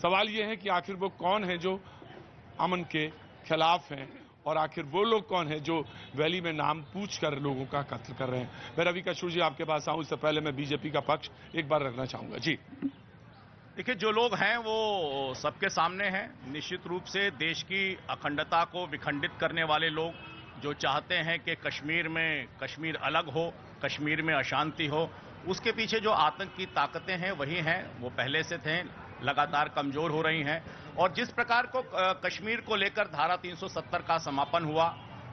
सवाल ये है कि आखिर वो कौन है जो अमन के खिलाफ हैं और आखिर वो लोग कौन हैं जो वैली में नाम पूछ कर लोगों का कत्ल कर रहे हैं। मैं रवि कशूर जी आपके पास आऊं, इससे पहले मैं बीजेपी का पक्ष एक बार रखना चाहूंगा। जी देखिए, जो लोग हैं वो सबके सामने हैं। निश्चित रूप से देश की अखंडता को विखंडित करने वाले लोग जो चाहते हैं कि कश्मीर अलग हो, कश्मीर में अशांति हो, उसके पीछे जो आतंक की ताकतें हैं वही हैं। वो पहले से थे, लगातार कमजोर हो रही हैं। और जिस प्रकार को कश्मीर को लेकर धारा 370 का समापन हुआ,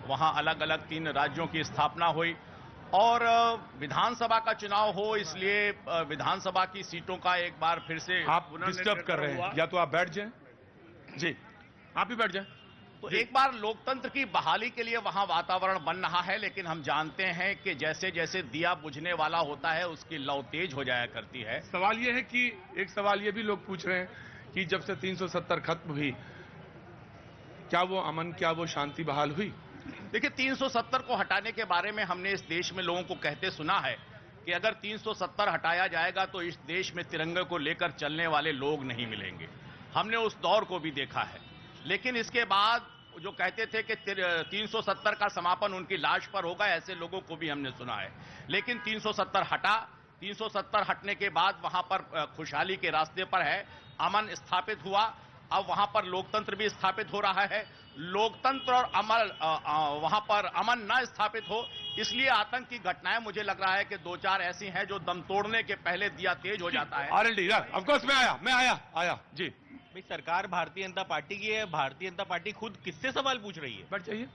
वहां अलग अलग 3 राज्यों की स्थापना हुई और विधानसभा का चुनाव हो, इसलिए विधानसभा की सीटों का एक बार फिर से आप डिस्टर्ब कर रहे हैं, या तो आप बैठ जाएं। जी आप ही बैठ जाएं। तो एक बार लोकतंत्र की बहाली के लिए वहां वातावरण बन रहा है, लेकिन हम जानते हैं कि जैसे जैसे दिया बुझने वाला होता है उसकी लौ तेज हो जाया करती है। सवाल यह है कि एक सवाल यह भी लोग पूछ रहे हैं कि जब से 370 खत्म हुई, क्या वो अमन, क्या वो शांति बहाल हुई? देखिए, 370 को हटाने के बारे में हमने इस देश में लोगों को कहते सुना है कि अगर 370 हटाया जाएगा तो इस देश में तिरंगे को लेकर चलने वाले लोग नहीं मिलेंगे। हमने उस दौर को भी देखा है। लेकिन इसके बाद जो कहते थे कि 370 का समापन उनकी लाश पर होगा, ऐसे लोगों को भी हमने सुना है। लेकिन 370 हटा। 370 हटने के बाद वहां पर खुशहाली के रास्ते पर है, अमन स्थापित हुआ। अब वहां पर लोकतंत्र भी स्थापित हो रहा है। लोकतंत्र और वहां पर अमन न स्थापित हो, इसलिए आतंक की घटनाएं मुझे लग रहा है कि 2-4 ऐसी हैं जो दम तोड़ने के पहले दिया तेज हो जाता है। आरएलडी, ऑफ कोर्स मैं आया जी। भाई, सरकार भारतीय जनता पार्टी की है। भारतीय जनता पार्टी खुद किससे सवाल पूछ रही है? बैठ जाइए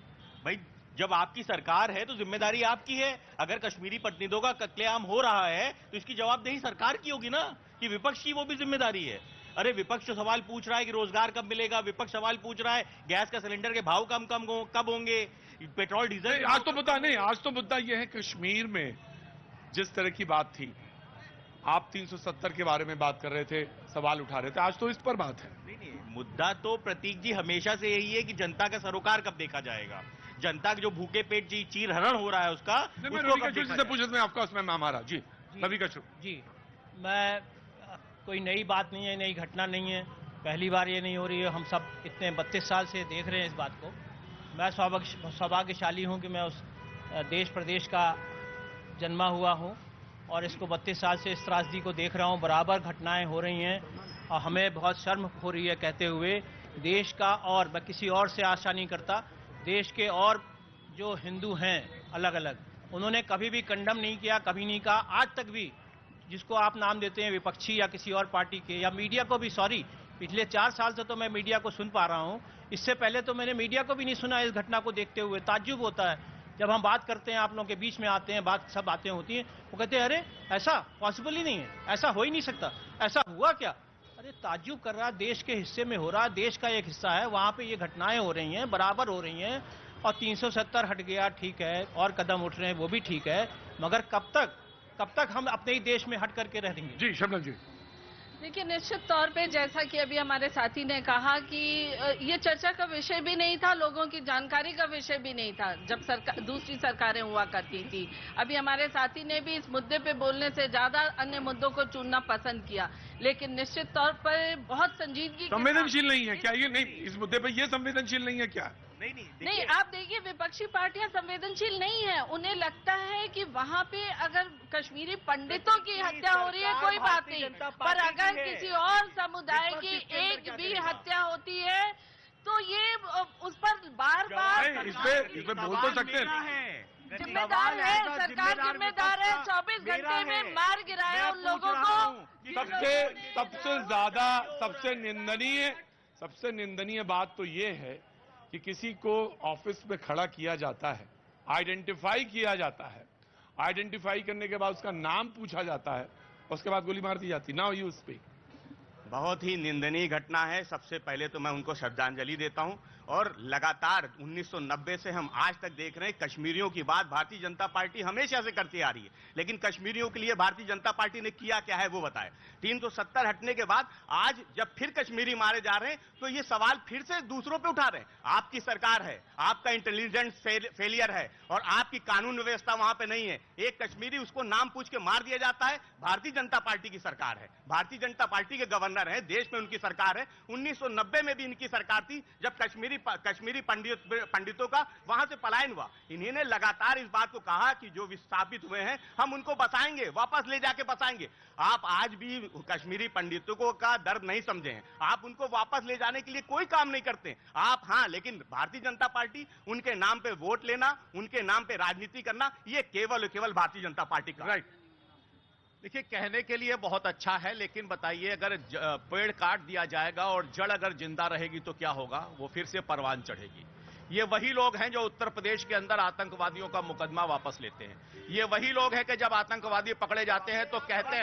भाई, जब आपकी सरकार है तो जिम्मेदारी आपकी है। अगर कश्मीरी पंडितों का कत्लेआम हो रहा है तो इसकी जवाबदेही सरकार की होगी ना, कि विपक्ष की वो भी जिम्मेदारी है। अरे, विपक्ष सवाल पूछ रहा है कि रोजगार कब मिलेगा, विपक्ष सवाल पूछ रहा है गैस का सिलेंडर के भाव कब होंगे, पेट्रोल डीजल। आज तो मुद्दा नहीं, आज तो मुद्दा यह है कश्मीर में जिस तरह की बात थी, आप 370 के बारे में बात कर रहे थे, सवाल उठा रहे थे, आज तो इस पर बात है। नहीं, मुद्दा तो प्रतीक जी हमेशा से यही है कि जनता का सरोकार कब देखा जाएगा। जनता के जो भूखे पेट जी चीर हरण हो रहा है उसका हमारा जी रवि कशूर जी। मैं कोई नई बात नहीं है, नई घटना नहीं है, पहली बार ये नहीं हो रही है। हम सब इतने 32 साल से देख रहे हैं इस बात को। मैं सौभाग्यशाली हूँ कि मैं उस देश प्रदेश का जन्मा हुआ हूँ और इसको 32 साल से इस त्रासदी को देख रहा हूँ। बराबर घटनाएं हो रही हैं और हमें बहुत शर्म हो रही है कहते हुए देश का, और मैं किसी और से आशा नहीं करता, देश के और जो हिंदू हैं अलग अलग, उन्होंने कभी भी कंडम नहीं किया, कभी नहीं कहा। आज तक भी जिसको आप नाम देते हैं विपक्षी या किसी और पार्टी के, या मीडिया को भी, सॉरी, पिछले 4 साल से तो मैं मीडिया को सुन पा रहा हूं, इससे पहले तो मैंने मीडिया को भी नहीं सुना इस घटना को देखते हुए। ताज्जुब होता है जब हम बात करते हैं, आप लोगों के बीच में आते हैं, सब बातें होती हैं, वो कहते हैं अरे ऐसा पॉसिबल ही नहीं है, ऐसा हो ही नहीं सकता, ऐसा हुआ क्या? अरे ताज्जुब कर रहा, देश के हिस्से में हो रहा, देश का एक हिस्सा है, वहां पे ये घटनाएं हो रही हैं, बराबर हो रही हैं। और 370 हट गया, ठीक है, और कदम उठ रहे हैं, वो भी ठीक है, मगर कब तक हम अपने ही देश में हट करके रह देंगे? जी शबनम जी। देखिए, निश्चित तौर पे जैसा कि अभी हमारे साथी ने कहा कि ये चर्चा का विषय भी नहीं था, लोगों की जानकारी का विषय भी नहीं था जब दूसरी सरकारें हुआ करती थी। अभी हमारे साथी ने भी इस मुद्दे पे बोलने से ज्यादा अन्य मुद्दों को चुनना पसंद किया, लेकिन निश्चित तौर पर बहुत संजीदगी। संवेदनशील नहीं है क्या ये? नहीं, इस मुद्दे पर ये संवेदनशील नहीं है क्या? नहीं, आप देखिए, विपक्षी पार्टियां संवेदनशील नहीं है। उन्हें लगता है कि वहां पे अगर कश्मीरी पंडितों की हत्या हो रही है कोई बात नहीं, पर अगर किसी और समुदाय की एक भी हत्या होती है तो ये उस पर बार इस पे बोल तो सकते हैं। जिम्मेदार है सरकार, जिम्मेदार है। 24 घंटे में मार गिराया उन लोगों को। सबसे ज्यादा सबसे निंदनीय बात तो ये है कि किसी को ऑफिस में खड़ा किया जाता है, आइडेंटिफाई किया जाता है, आइडेंटिफाई करने के बाद उसका नाम पूछा जाता है, उसके बाद गोली मार दी जाती। Now you speak. बहुत ही निंदनीय घटना है। सबसे पहले तो मैं उनको श्रद्धांजलि देता हूं। और लगातार 1990 से हम आज तक देख रहे हैं कश्मीरियों की बात भारतीय जनता पार्टी हमेशा से करती आ रही है, लेकिन कश्मीरियों के लिए भारतीय जनता पार्टी ने किया क्या है वो बताए। 370 हटने के बाद आज जब फिर कश्मीरी मारे जा रहे हैं तो ये सवाल फिर से दूसरों पे उठा रहे हैं। आपकी सरकार है, आपका इंटेलिजेंस फेलियर है और आपकी कानून व्यवस्था वहां पे नहीं है। एक कश्मीरी उसको नाम पूछ के मार दिया जाता है। भारतीय जनता पार्टी की सरकार है, भारतीय जनता पार्टी के गवर्नर है, देश में उनकी सरकार है। 1990 में भी इनकी सरकार थी जब कश्मीरी पंडितों का वहां से पलायन हुआ। इन्होंने लगातार इस बात को कहा कि जो विस्थापित हुए हैं हम उनको बसाएंगे, वापस ले जाके बसाएंगे। आप आज भी कश्मीरी पंडितों का दर्द नहीं समझे हैं, आप उनको वापस ले जाने के लिए कोई काम नहीं करते आप। हाँ, लेकिन भारतीय जनता पार्टी उनके नाम पे वोट लेना, उनके नाम पे राजनीति करना, ये केवल भारतीय जनता पार्टी का। राइट। देखिए, कहने के लिए बहुत अच्छा है, लेकिन बताइए अगर पेड़ काट दिया जाएगा और जड़ अगर जिंदा रहेगी तो क्या होगा? वो फिर से परवान चढ़ेगी। ये वही लोग हैं जो उत्तर प्रदेश के अंदर आतंकवादियों का मुकदमा वापस लेते हैं। ये वही लोग हैं कि जब आतंकवादी पकड़े जाते हैं तो कहते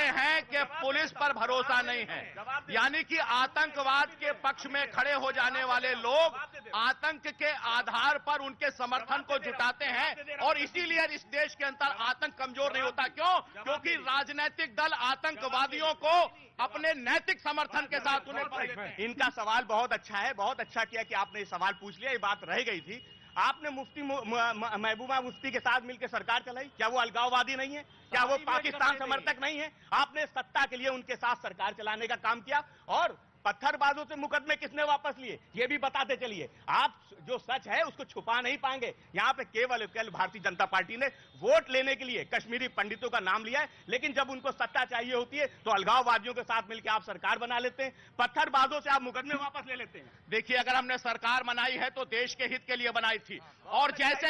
हैं कि पुलिस पर भरोसा नहीं है। यानी कि आतंकवाद के पक्ष में खड़े हो जाने वाले लोग आतंक के आधार पर उनके समर्थन को जुटाते हैं और इसीलिए इस देश के अंदर आतंक कमजोर नहीं होता। क्यों? क्योंकि राजनीतिक दल आतंकवादियों को अपने नैतिक समर्थन के साथ उन्हें। इनका सवाल बहुत अच्छा है, बहुत अच्छा किया कि आपने ये सवाल पूछ लिया, ये बात रह गई थी। आपने मुफ्ती महबूबा मुफ्ती के साथ मिलकर सरकार चलाई, क्या वो अलगाववादी नहीं है? क्या वो पाकिस्तान समर्थक नहीं है? आपने सत्ता के लिए उनके साथ सरकार चलाने का काम किया और पत्थरबाजों से मुकदमे किसने वापस लिए ये भी बताते चलिए। आप जो सच है उसको छुपा नहीं पाएंगे। यहां पे केवल भारतीय जनता पार्टी ने वोट लेने के लिए कश्मीरी पंडितों का नाम लिया है, लेकिन जब उनको सत्ता चाहिए होती है तो अलगाववादियों के साथ मिलकर आप सरकार बना लेते हैं, पत्थरबाजों से आप मुकदमे वापस ले लेते हैं। देखिए, अगर हमने सरकार बनाई है तो देश के हित के लिए बनाई थी और जैसे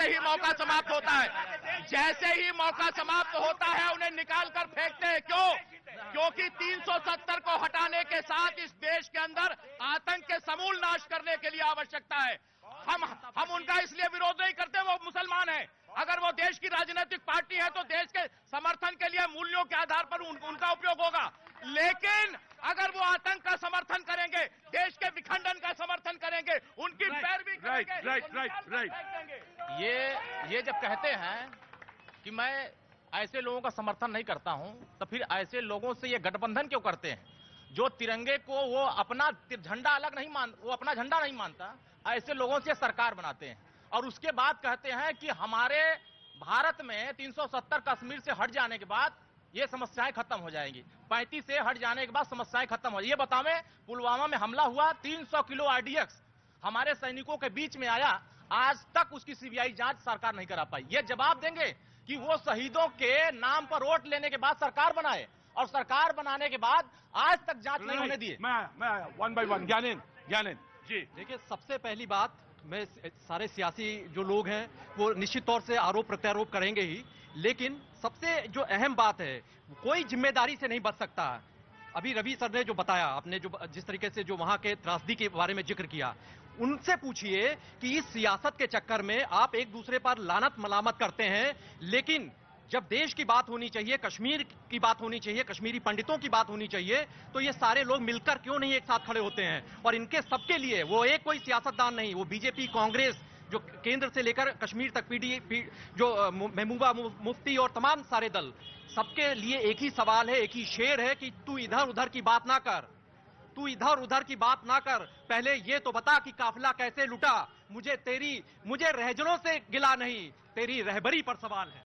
ही मौका समाप्त होता है उन्हें निकाल कर फेंकते हैं। क्यों? क्योंकि 370 को हटाने के साथ इस देश के अंदर आतंक के समूल नाश करने के लिए आवश्यकता है। हम उनका इसलिए विरोध नहीं करते, वो मुसलमान है। अगर वो देश की राजनीतिक पार्टी है तो देश के समर्थन के लिए मूल्यों के आधार पर उनका उपयोग होगा। लेकिन अगर वो आतंक का समर्थन करेंगे, देश के विखंडन का समर्थन करेंगे, उनकी पैरवी करेंगे। ये जब कहते हैं कि मैं ऐसे लोगों का समर्थन नहीं करता हूं, तो फिर ऐसे लोगों से ये गठबंधन क्यों करते हैं जो तिरंगे को वो अपना झंडा अलग नहीं वो अपना झंडा नहीं मानता। ऐसे लोगों से सरकार बनाते हैं और उसके बाद कहते हैं कि हमारे भारत में 370 कश्मीर से हट जाने के बाद ये समस्याएं खत्म हो जाएंगी, 35 से हट जाने के बाद समस्याएं खत्म हो जाएंगी। ये बतावें, पुलवामा में हमला हुआ, 300 किलो आरडीएक्स हमारे सैनिकों के बीच में आया, आज तक उसकी सीबीआई जांच सरकार नहीं करा पाई। ये जवाब देंगे कि वो शहीदों के नाम पर वोट लेने के बाद सरकार बनाए और सरकार बनाने के बाद आज तक जांच नहीं होने दिए। मैं वन बाय वन। ज्ञानेन जी। देखिए, सबसे पहली बात, मैं सारे सियासी जो लोग हैं वो निश्चित तौर से आरोप प्रत्यारोप करेंगे ही, लेकिन सबसे जो अहम बात है, कोई जिम्मेदारी से नहीं बच सकता। अभी रवि सर ने जो बताया, आपने जो जिस तरीके से जो वहां के त्रासदी के बारे में जिक्र किया, उनसे पूछिए कि इस सियासत के चक्कर में आप एक दूसरे पर लानत मलामत करते हैं, लेकिन जब देश की बात होनी चाहिए, कश्मीर की बात होनी चाहिए, कश्मीरी पंडितों की बात होनी चाहिए, तो ये सारे लोग मिलकर क्यों नहीं एक साथ खड़े होते हैं? और इनके सबके लिए वो एक कोई सियासतदान नहीं, वो बीजेपी, कांग्रेस, जो केंद्र से लेकर कश्मीर तक जो महबूबा मुफ्ती और तमाम सारे दल, सबके लिए एक ही सवाल है, एक ही शेर है कि तू इधर उधर की बात ना कर, तू इधर उधर की बात ना कर, पहले ये तो बता कि काफिला कैसे लुटा। मुझे रहजनों से गिला नहीं, तेरी रहबरी पर सवाल है।